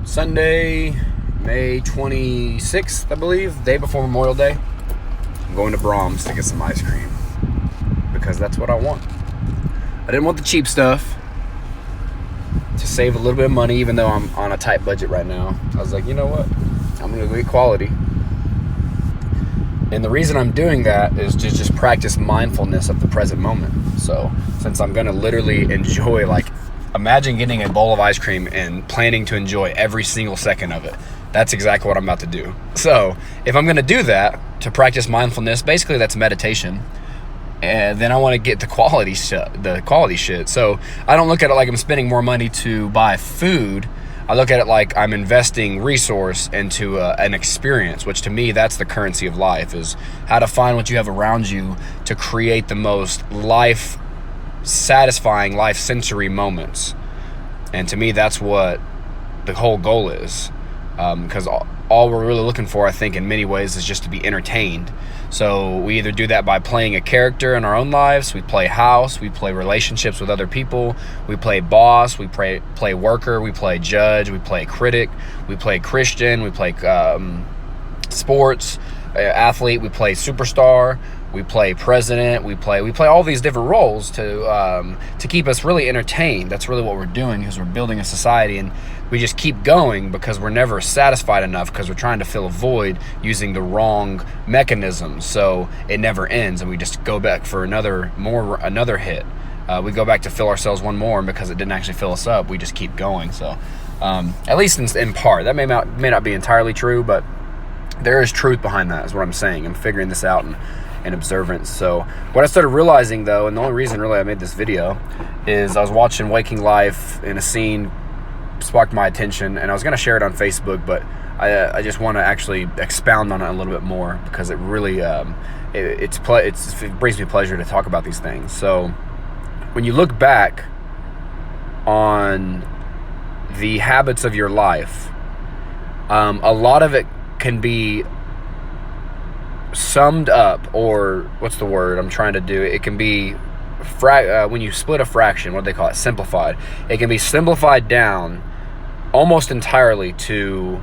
Sunday, May 26th, I believe, day before Memorial Day. I'm going to Braum's to get some ice cream because that's what I want. I didn't want the cheap stuff, to save a little bit of money, even though I'm on a tight budget right now. I was like, you know what? I'm going to go get quality. And the reason I'm doing that is to just practice mindfulness of the present moment. So since I'm going to literally enjoy, like, imagine getting a bowl of ice cream and planning to enjoy every single second of it. That's exactly what I'm about to do. So if I'm going to do that, to practice mindfulness, basically that's meditation. And then I want to get the quality shit. So I don't look at it like I'm spending more money to buy food. I look at it like I'm investing resource into an experience, which to me, that's the currency of life, is how to find what you have around you to create the most life-satisfying, life-sensory moments. And to me, that's what the whole goal is. Because all we're really looking for, I think, in many ways, is just to be entertained. So we either do that by playing a character in our own lives, we play house, we play relationships with other people, we play boss, we play worker, we play judge, we play critic, we play Christian, we play sports, athlete, we play superstar, we play president, we play all these different roles to keep us really entertained. That's really what we're doing, because we're building a society, and we just keep going because we're never satisfied enough, because we're trying to fill a void using the wrong mechanisms. So it never ends, and we just go back for another hit. We go back to fill ourselves one more, and because it didn't actually fill us up, we just keep going. So at least in part, that may not be entirely true, but there is truth behind that, is what I'm saying. I'm figuring this out in observance. So what I started realizing, though, and the only reason really I made this video, is I was watching Waking Life, and a scene sparked my attention, and I was going to share it on Facebook, but I just want to actually expound on it a little bit more, because it really it brings me pleasure to talk about these things. So when you look back on the habits of your life, a lot of it can be summed up, or what's the word I'm trying to do? It can be when you split a fraction, what do they call it? Simplified. It can be simplified down almost entirely to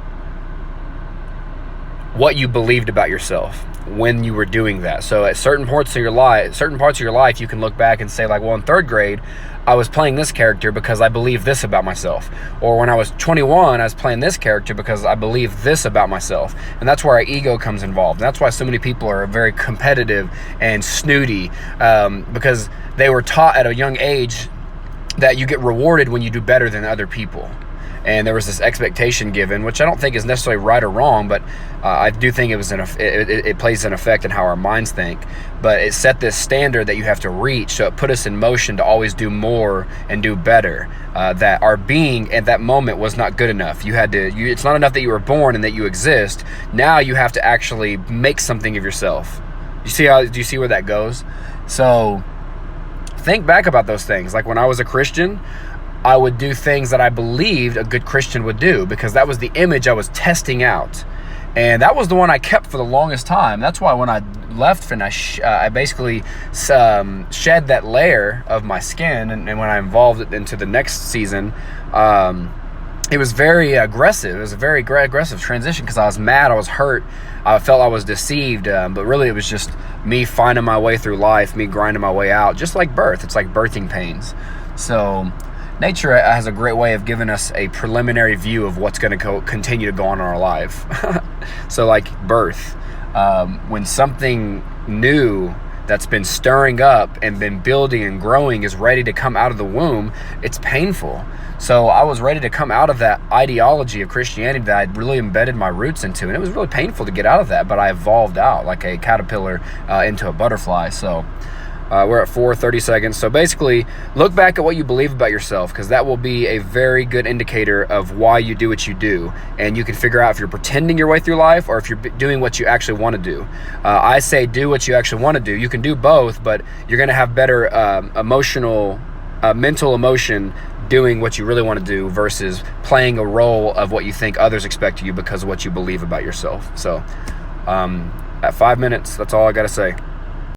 what you believed about yourself when you were doing that. So at certain parts of your life, you can look back and say, like, well, in third grade, I was playing this character because I believed this about myself. Or when I was 21, I was playing this character because I believed this about myself. And that's where our ego comes involved. And that's why so many people are very competitive and snooty, because they were taught at a young age that you get rewarded when you do better than other people. And there was this expectation given, which I don't think is necessarily right or wrong, but I do think it plays an effect in how our minds think. But it set this standard that you have to reach, so it put us in motion to always do more and do better. That our being at that moment was not good enough. It's not enough that you were born and that you exist. Now you have to actually make something of yourself. Do you see where that goes? So think back about those things. Like when I was a Christian, I would do things that I believed a good Christian would do, because that was the image I was testing out. And that was the one I kept for the longest time. That's why when I left and I basically shed that layer of my skin, and when I evolved it into the next season, it was very aggressive. It was a very aggressive transition, because I was mad, I was hurt, I felt I was deceived, but really it was just me finding my way through life, me grinding my way out, just like birth. It's like birthing pains. So nature has a great way of giving us a preliminary view of what's going to continue to go on in our life. So like birth, when something new that's been stirring up and been building and growing is ready to come out of the womb, it's painful. So I was ready to come out of that ideology of Christianity that I'd really embedded my roots into, and it was really painful to get out of that, but I evolved out like a caterpillar into a butterfly. So we're at 4:30 seconds. So basically, look back at what you believe about yourself, because that will be a very good indicator of why you do what you do. And you can figure out if you're pretending your way through life or if you're doing what you actually want to do. I say do what you actually want to do. You can do both, but you're going to have better mental emotion doing what you really want to do versus playing a role of what you think others expect of you because of what you believe about yourself. So at 5 minutes, that's all I got to say.